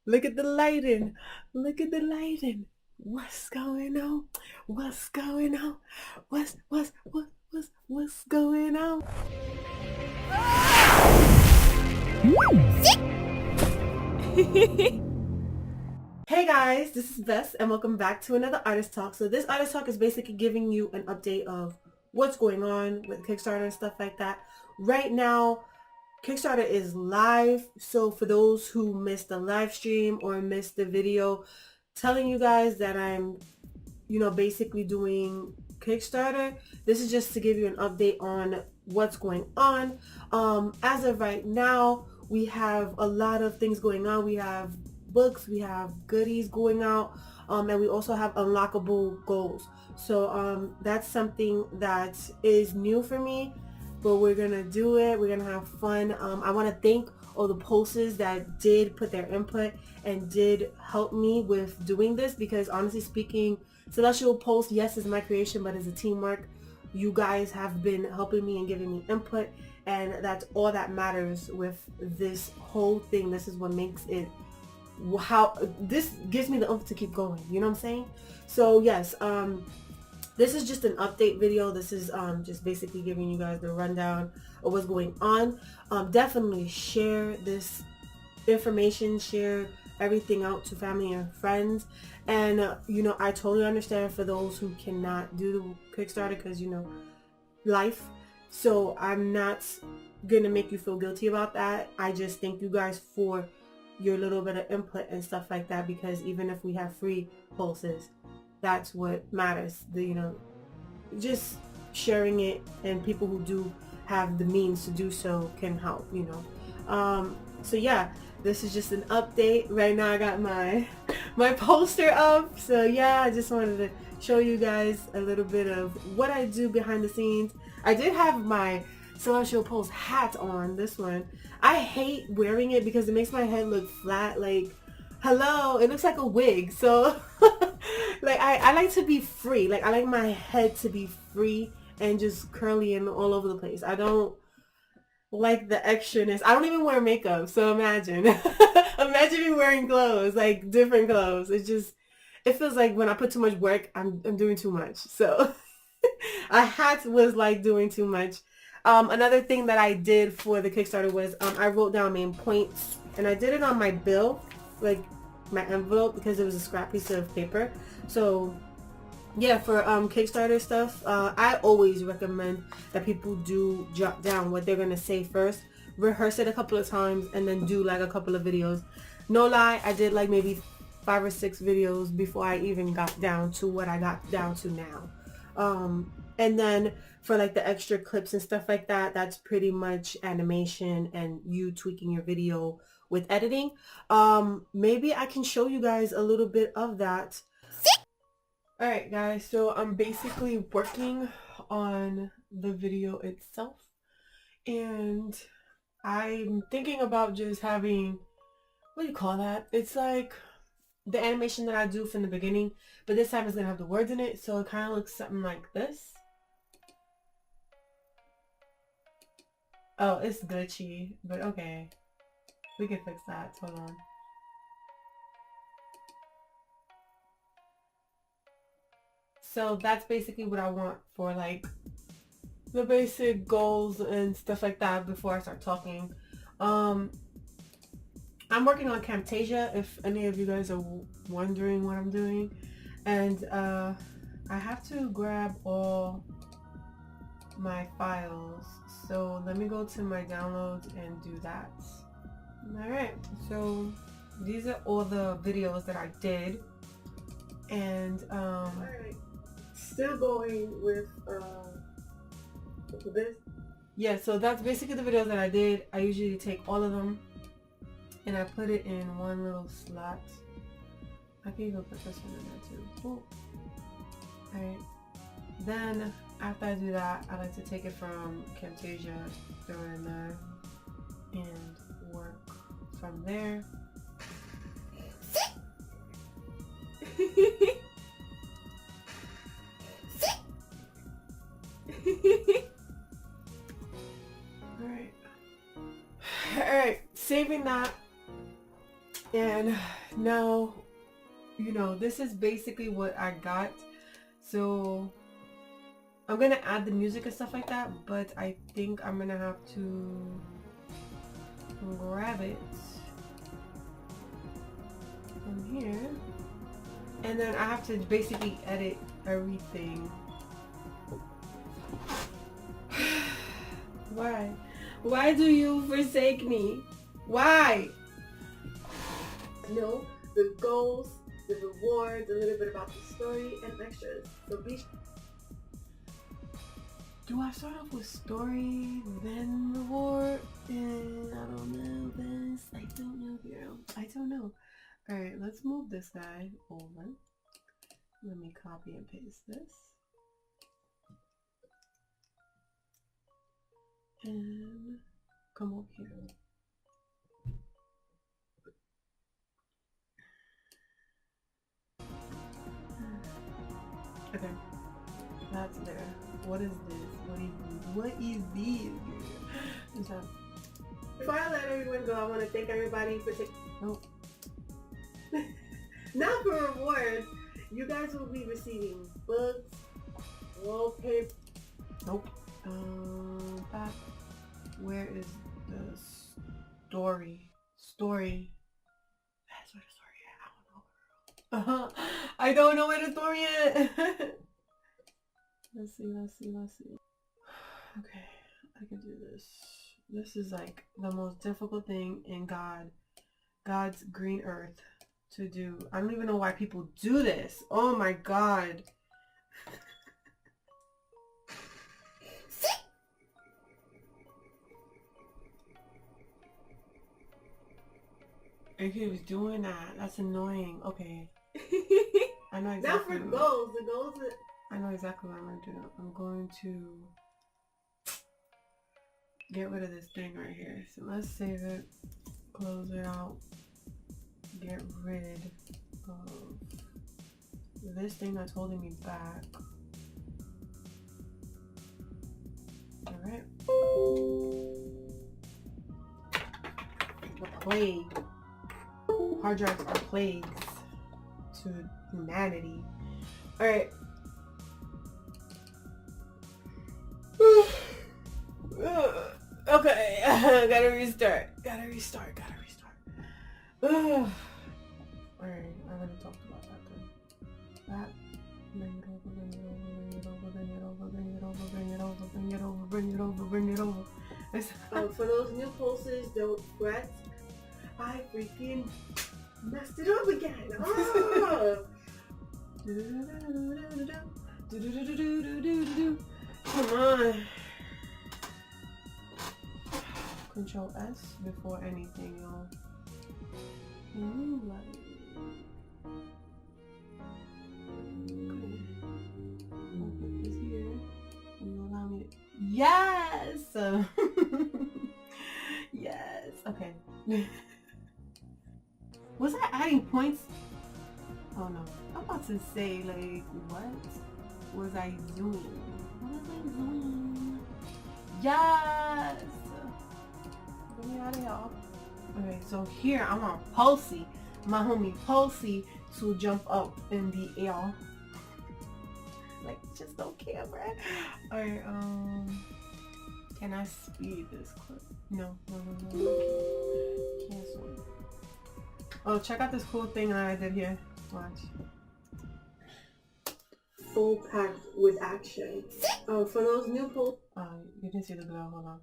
Look at the lighting. Look at the lighting. What's going on? What's going on? What's going on? Hey guys, this is Vess and welcome back to another Artist Talk. So this Artist Talk is basically giving you an update of what's going on with Kickstarter and stuff like that. Right now, Kickstarter is live. So for those who missed the live stream or missed the video, telling you guys that I'm, basically doing Kickstarter. This is just to give you an update on what's going on. As of right now, we have a lot of things going on. We have books, we have goodies going out, and we also have unlockable goals. So that's something that is new for me, but we're gonna do it. We're gonna have fun. I want to thank all the posters that did put their input and did help me with doing this, because honestly speaking, Celestial Post, yes, is my creation, but it's a teamwork. You guys have been helping me and giving me input, and that's all that matters with this whole thing. This is what makes it, how this gives me the oomph to keep going, you know what I'm saying? So yes, this is just an update video. This is just basically giving you guys the rundown of what's going on. Definitely share this information, share everything out to family and friends. And I totally understand for those who cannot do the Kickstarter because life. So I'm not gonna make you feel guilty about that. I just thank you guys for your little bit of input and stuff like that, because even if we have free pulses, that's what matters. Just sharing it, and people who do have the means to do so can help, so yeah, this is just an update. Right now I got my poster up, so yeah, I just wanted to show you guys a little bit of what I do behind the scenes. I did have my Celestial Post hat on, this one. I hate wearing it because it makes my head look flat, like, hello, it looks like a wig. So like I like to be free. Like I like my head to be free and just curly and all over the place. I don't like the extraness. I don't even wear makeup, so imagine. Imagine me wearing clothes, like different clothes. It feels like when I put too much work, I'm doing too much. So a hat was like doing too much. Another thing that I did for the Kickstarter was I wrote down main points, and I did it on my bill, like my envelope, because it was a scrap piece of paper. So yeah, for Kickstarter stuff, I always recommend that people do jot down what they're gonna say first, rehearse it a couple of times, and then do like a couple of videos. No lie, I did like maybe 5 or 6 videos before I even got down to what I got down to now. And then for like the extra clips and stuff like that, that's pretty much animation and you tweaking your video with editing. Maybe I can show you guys a little bit of that. Alright guys, so I'm basically working on the video itself, and I'm thinking about just having, what do you call that? It's like the animation that I do from the beginning, but this time it's gonna have the words in it, so it kind of looks something like this. Oh, it's glitchy, but okay. We can fix that. Hold on. So that's basically what I want for like the basic goals and stuff like that before I start talking. I'm working on Camtasia, if any of you guys are wondering what I'm doing. And I have to grab all my files. So let me go to my downloads and do that. Alright, so these are all the videos that I did. And alright, still going with this. Yeah, so that's basically the videos that I did. I usually take all of them and I put it in one little slot. I can even put this one in there too. Cool. Alright, then after I do that, I like to take it from Camtasia, throw it in there, and work from there. Alright, saving that, and And now, you know, this is basically what I got. So I'm gonna add the music and stuff like that, but I think I'm gonna have to grab it from here, and then I have to basically edit everything. Why? Why do you forsake me? Why? No, the goals, the rewards, a little bit about the story, and extras. So do I start off with story, then reward? And I don't know this. I don't know, girl. I don't know. Alright, let's move this guy over. Let me copy and paste this. And come over here. Okay, that's there. What is this? What is this? Before I let everyone go, I want to thank everybody for taking. Nope. Not for rewards. You guys will be receiving books, wallpaper. Nope. Back. Where is the story? Story. That's where the story is. I don't know. I don't know where the story is. Let's see. Okay, I can do this. This is like the most difficult thing in God's green earth to do. I don't even know why people do this. Oh my God. If he was doing that, that's annoying. Okay. I know exactly. Not for goals. The goals are... I know exactly what I'm going to do. I'm going to get rid of this thing right here. So let's save it. Close it out. Get rid of this thing that's holding me back. Alright. The plague. Hard drives are plagues to humanity. Alright. Okay. Gotta restart. Alright, I already talked about that then. That. Bring it over. For those new pulses, don't fret. I freaking messed it up again. Come on. Control S before anything, y'all. Yes! Yes! Okay. Was I adding points? Oh no. I'm about to say, like, what was I doing? Yes! Get me out of here. Okay, so here I want Pulsey, my homie Pulsey, to jump up in the air. Like, just don't care, bruh. Alright, can I speed this clip? No. Cancel. Oh, check out this cool thing that I did here. Watch. Full packed with action. Oh, for those new pulses. You didn't see the glow, hold on.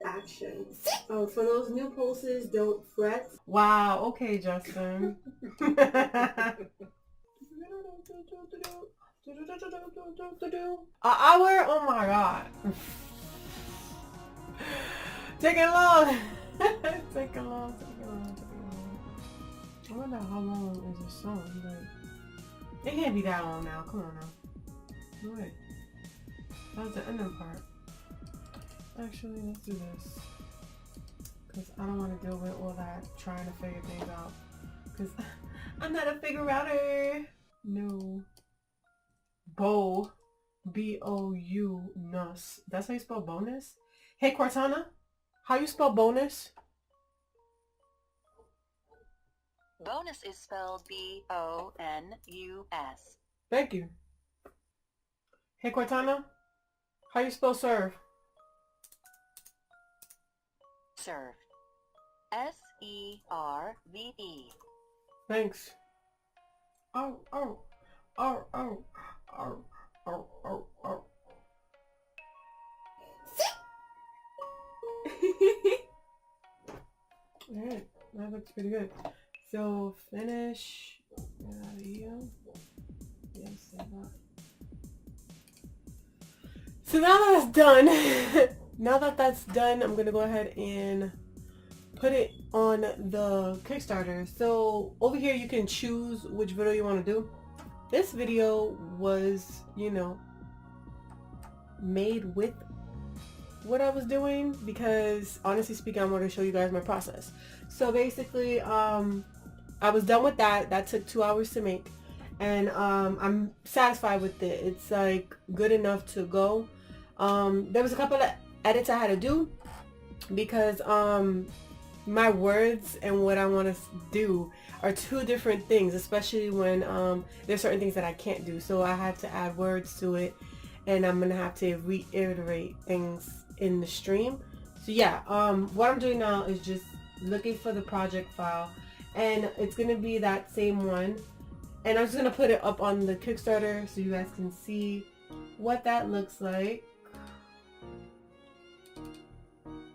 Action. Oh, for those new pulses, don't fret. Wow, okay, Justin. An hour? Oh my God. Taking long. Taking long. I wonder how long is this song, but it can't be that long now. Come on now. No way. That was the ending part. Actually, let's do this. Because I don't want to deal with all that trying to figure things out. Because I'm not a figure outer. No. Bow. B-O-U nus. That's how you spell bonus? Hey Cortana, how you spell bonus? Bonus is spelled B-O-N-U-S. Thank you. Hey, Cortana, how you spell serve? Serve. S-E-R-V-E. Thanks. Oh, oh, oh, oh, oh, oh, oh, oh. Alright, that looks pretty good. So finish. Get out of here. Yes, I got. So now that that's done, now that that's done, I'm gonna go ahead and put it on the Kickstarter. So over here you can choose which video you want to do. This video was, you know, made with what I was doing because honestly speaking, I want to show you guys my process. So basically, I was done with that. That took 2 hours to make, and I'm satisfied with it. It's like good enough to go. There was a couple of edits I had to do because my words and what I want to do are two different things, especially when there's certain things that I can't do. So I had to add words to it, and I'm gonna have to reiterate things in the stream. So yeah, what I'm doing now is just looking for the project file, and it's gonna be that same one, and I'm just gonna put it up on the Kickstarter so you guys can see what that looks like.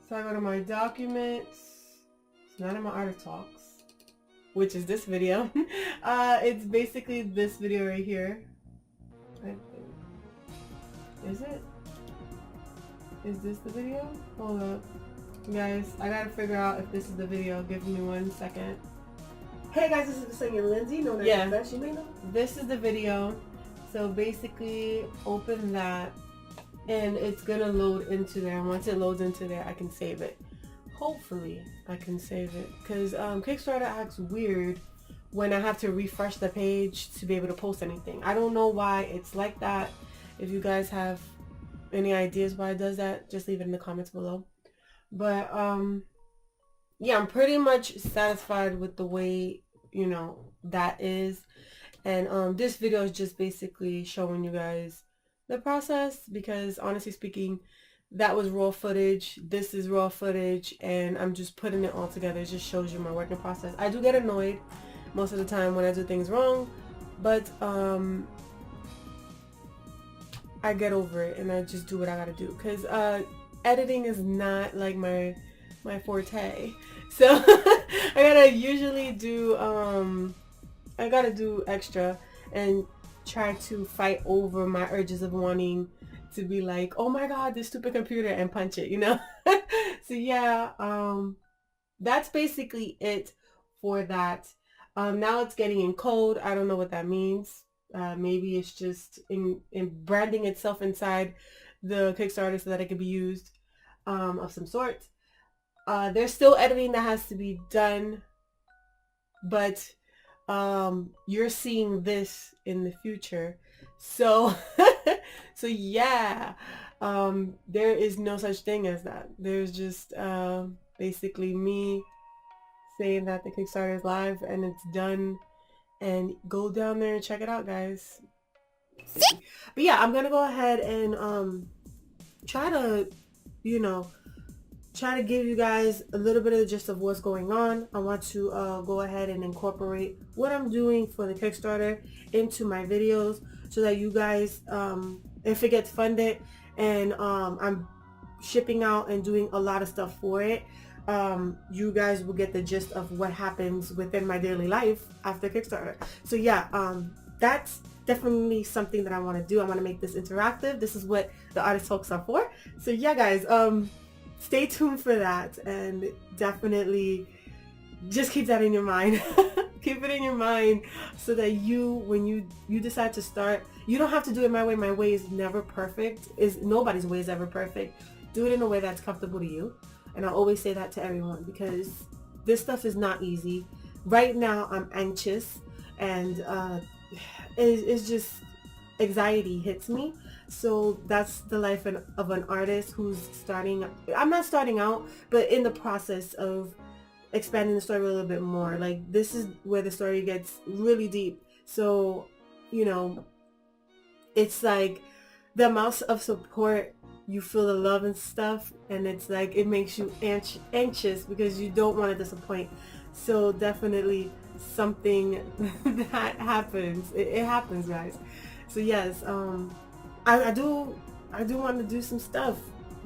So I go to my documents. It's not in my Art of Talks, which is this video. It's basically this video right here. Is it? Is this the video? Hold up. Guys, I gotta figure out if this is the video. Give me 1 second. Hey guys, this is Vesenia Lindsay, known as Best, you may know. This is the video. So basically, open that, and it's gonna load into there. And once it loads into there, I can save it. Hopefully, I can save it. Because Kickstarter acts weird when I have to refresh the page to be able to post anything. I don't know why it's like that. If you guys have any ideas why it does that, just leave it in the comments below. But yeah, I'm pretty much satisfied with the way, you know, that is. And this video is just basically showing you guys the process, because honestly speaking, that was raw footage, this is raw footage, and I'm just putting it all together. It just shows you my working process. I do get annoyed most of the time when I do things wrong, but I get over it and I just do what I gotta do, because editing is not like my forte. So I gotta usually do I gotta do extra and try to fight over my urges of wanting to be like, oh my god, this stupid computer, and punch it, you know. So yeah, that's basically it for that. Now it's getting in code. I don't know what that means. Maybe it's just in branding itself inside the Kickstarter so that it can be used of some sort. There's still editing that has to be done, but you're seeing this in the future. So so yeah, there is no such thing as that. There's just basically me saying that the Kickstarter is live and it's done, and go down there and check it out, guys. But yeah, I'm gonna go ahead and try to, you know, try to give you guys a little bit of the gist of what's going on. I want to go ahead and incorporate what I'm doing for the Kickstarter into my videos so that you guys, if it gets funded and I'm shipping out and doing a lot of stuff for it, you guys will get the gist of what happens within my daily life after Kickstarter. So yeah, that's definitely something that I want to do. I want to make this interactive. This is what the Artist Talks are for. So yeah, guys, stay tuned for that, and definitely just keep that in your mind. Keep it in your mind so that when you decide to start, you don't have to do it my way. My way is never perfect. Nobody's way is ever perfect. Do it in a way that's comfortable to you. And I always say that to everyone, because this stuff is not easy. Right now I'm anxious, and it's just anxiety hits me. So that's the life of an artist who's starting. I'm not starting out, but in the process of expanding the story a little bit more. Like, this is where the story gets really deep. So, you know, it's like the amounts of support, you feel the love and stuff, and it's like it makes you anxious because you don't want to disappoint. So definitely something that happens. It happens, guys. So yes, I do want to do some stuff.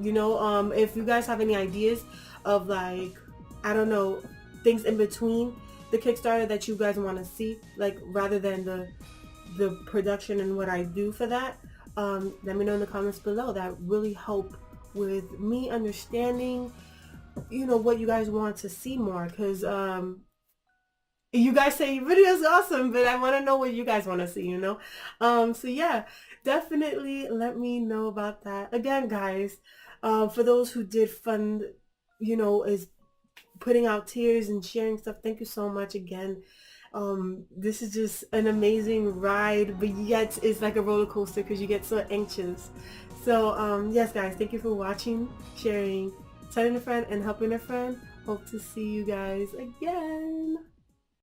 You know, if you guys have any ideas of, like, I don't know, things in between the Kickstarter that you guys want to see, like, rather than the production and what I do for that, let me know in the comments below. That really help with me understanding, you know, what you guys want to see more, because you guys say your video is awesome, but I want to know what you guys want to see, you know. So yeah, definitely let me know about that. Again, guys, for those who did fund, you know, is putting out tears and sharing stuff, thank you so much again. This is just an amazing ride, but yet it's like a roller coaster because you get so anxious. So yes, guys, thank you for watching, sharing, telling a friend, and helping a friend. Hope to see you guys again.